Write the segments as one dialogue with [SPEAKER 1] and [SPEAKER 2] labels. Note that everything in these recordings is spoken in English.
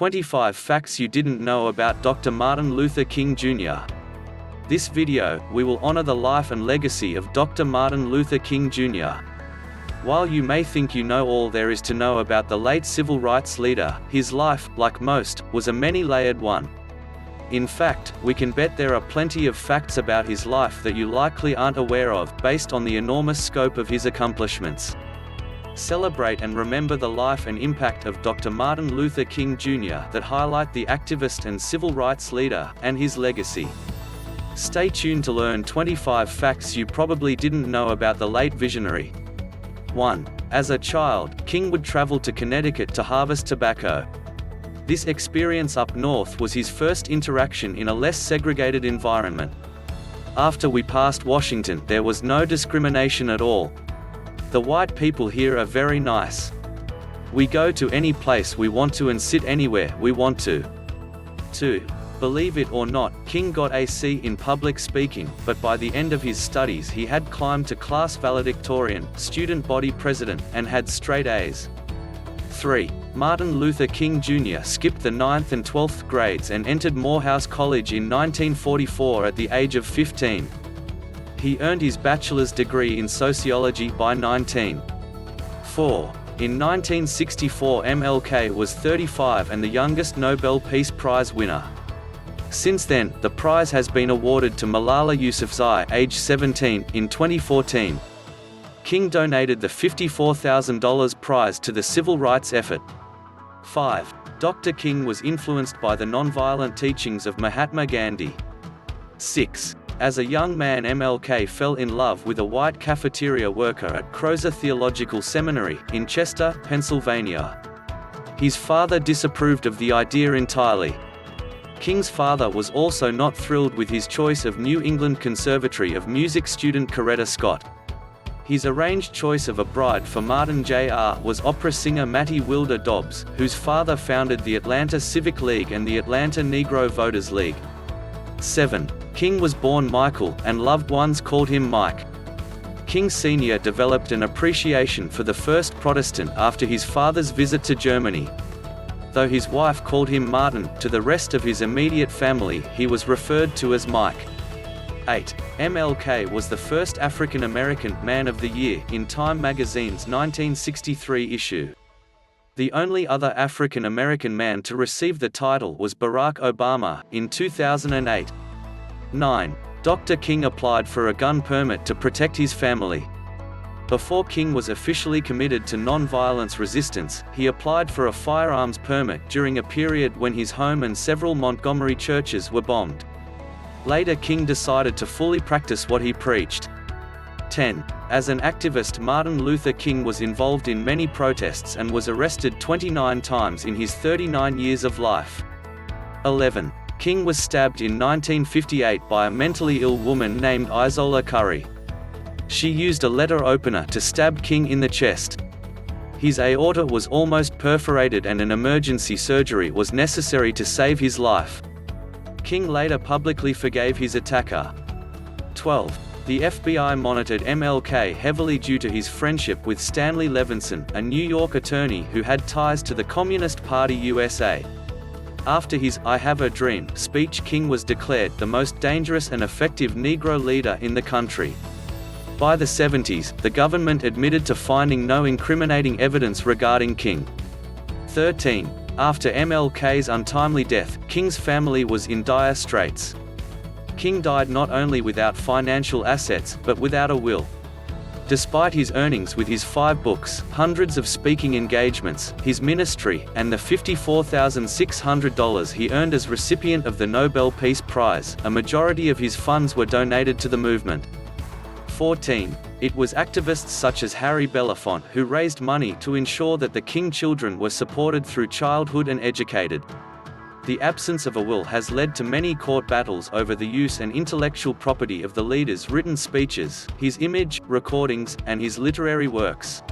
[SPEAKER 1] 25 Facts You Didn't Know About Dr. Martin Luther King Jr. This video, we will honor the life and legacy of Dr. Martin Luther King Jr. While you may think you know all there is to know about the late civil rights leader, his life, like most, was a many-layered one. In fact, we can bet there are plenty of facts about his life that you likely aren't aware of, based on the enormous scope of his accomplishments. Celebrate and remember the life and impact of Dr. Martin Luther King Jr. that highlight the activist and civil rights leader, and his legacy. Stay tuned to learn 25 facts you probably didn't know about the late visionary. 1. As a child, King would travel to Connecticut to harvest tobacco. This experience up north was his first interaction in a less segregated environment. After we passed Washington, there was no discrimination at all. The white people here are very nice. We go to any place we want to and sit anywhere we want to. 2. Believe it or not, King got a C in public speaking, but by the end of his studies he had climbed to class valedictorian, student body president, and had straight A's. 3. Martin Luther King Jr. skipped the 9th and 12th grades and entered Morehouse College in 1944 at the age of 15. He earned his bachelor's degree in sociology by 19. 4. In 1964 MLK was 35 and the youngest Nobel Peace Prize winner. Since then, the prize has been awarded to Malala Yousafzai, age 17, in 2014. King donated the $54,000 prize to the civil rights effort. 5. Dr. King was influenced by the nonviolent teachings of Mahatma Gandhi. 6. As a young man MLK fell in love with a white cafeteria worker at Crozer Theological Seminary, in Chester, Pennsylvania. His father disapproved of the idea entirely. King's father was also not thrilled with his choice of New England Conservatory of Music student Coretta Scott. His arranged choice of a bride for Martin Jr. was opera singer Mattie Wilder Dobbs, whose father founded the Atlanta Civic League and the Atlanta Negro Voters League. 7. King was born Michael, and loved ones called him Mike. King Sr. developed an appreciation for the first Protestant after his father's visit to Germany. Though his wife called him Martin, to the rest of his immediate family he was referred to as Mike. 8. MLK was the first African American Man of the Year in Time magazine's 1963 issue. The only other African American man to receive the title was Barack Obama, in 2008. 9. Dr. King applied for a gun permit to protect his family. Before King was officially committed to nonviolence resistance, he applied for a firearms permit during a period when his home and several Montgomery churches were bombed. Later King decided to fully practice what he preached. 10. As an activist Martin Luther King was involved in many protests and was arrested 29 times in his 39 years of life. 11. King was stabbed in 1958 by a mentally ill woman named Isola Curry. She used a letter opener to stab King in the chest. His aorta was almost perforated and an emergency surgery was necessary to save his life. King later publicly forgave his attacker. 12. The FBI monitored MLK heavily due to his friendship with Stanley Levinson, a New York attorney who had ties to the Communist Party USA. After his "I Have a Dream" speech, King was declared the most dangerous and effective Negro leader in the country. By the 70s, the government admitted to finding no incriminating evidence regarding King. 13. After MLK's untimely death, King's family was in dire straits. King died not only without financial assets, but without a will. Despite his earnings with his 5 books, hundreds of speaking engagements, his ministry, and the $54,600 he earned as recipient of the Nobel Peace Prize, a majority of his funds were donated to the movement. 14. It was activists such as Harry Belafonte who raised money to ensure that the King children were supported through childhood and educated. The absence of a will has led to many court battles over the use and intellectual property of the leader's written speeches, his image, recordings, and his literary works.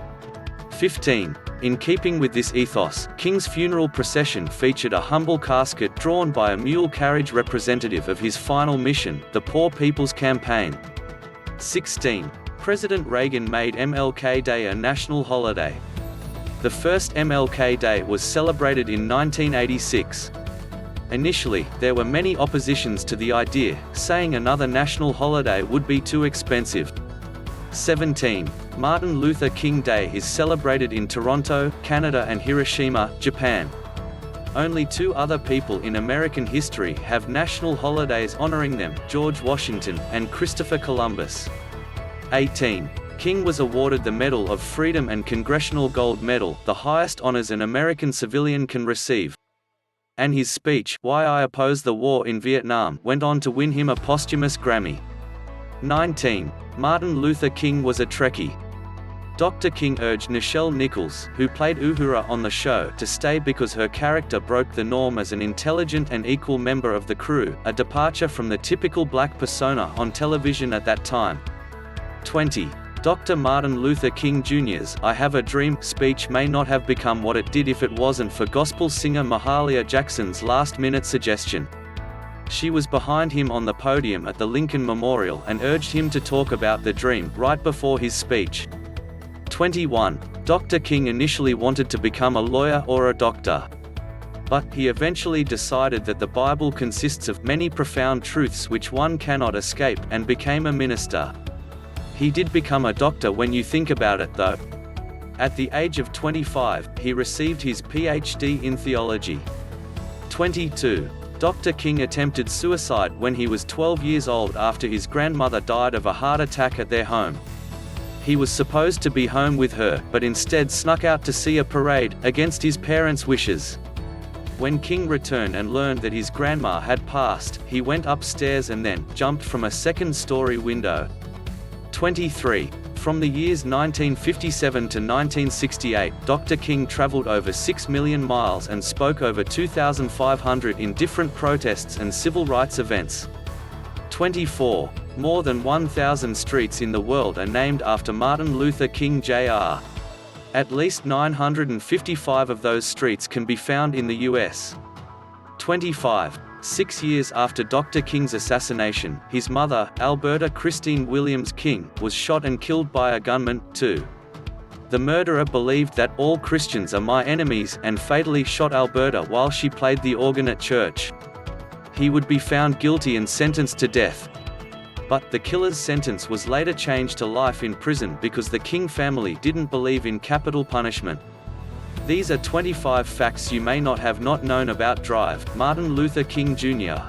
[SPEAKER 1] 15. In keeping with this ethos, King's funeral procession featured a humble casket drawn by a mule carriage representative of his final mission, the Poor People's Campaign. 16. President Reagan made MLK Day a national holiday. The first MLK Day was celebrated in 1986. Initially, there were many oppositions to the idea, saying another national holiday would be too expensive. 17. Martin Luther King Day is celebrated in Toronto, Canada and Hiroshima, Japan. Only two other people in American history have national holidays honoring them, George Washington and Christopher Columbus. 18. King was awarded the Medal of Freedom and Congressional Gold Medal, the highest honors an American civilian can receive. And his speech, "Why I Oppose the War in Vietnam," went on to win him a posthumous Grammy. 19. Martin Luther King was a Trekkie. Dr. King urged Nichelle Nichols, who played Uhura on the show, to stay because her character broke the norm as an intelligent and equal member of the crew, a departure from the typical black persona on television at that time. 20. Dr. Martin Luther King Jr.'s "I Have a Dream" speech may not have become what it did if it wasn't for gospel singer Mahalia Jackson's last-minute suggestion. She was behind him on the podium at the Lincoln Memorial and urged him to talk about the dream right before his speech. 21. Dr. King initially wanted to become a lawyer or a doctor. But he eventually decided that the Bible consists of many profound truths which one cannot escape, and became a minister. He did become a doctor when you think about it though. At the age of 25, he received his PhD in theology. 22. Dr. King attempted suicide when he was 12 years old after his grandmother died of a heart attack at their home. He was supposed to be home with her, but instead snuck out to see a parade, against his parents' wishes. When King returned and learned that his grandma had passed, he went upstairs and then jumped from a second-story window. 23. From the years 1957 to 1968, Dr. King traveled over 6 million miles and spoke over 2,500 in different protests and civil rights events. 24. More than 1,000 streets in the world are named after Martin Luther King Jr. At least 955 of those streets can be found in the US. 25. 6 years after Dr. King's assassination, his mother, Alberta Christine Williams King, was shot and killed by a gunman, too. The murderer believed that all Christians are my enemies and fatally shot Alberta while she played the organ at church. He would be found guilty and sentenced to death. But the killer's sentence was later changed to life in prison because the King family didn't believe in capital punishment. These are 25 facts you may not have known about Martin Luther King Jr.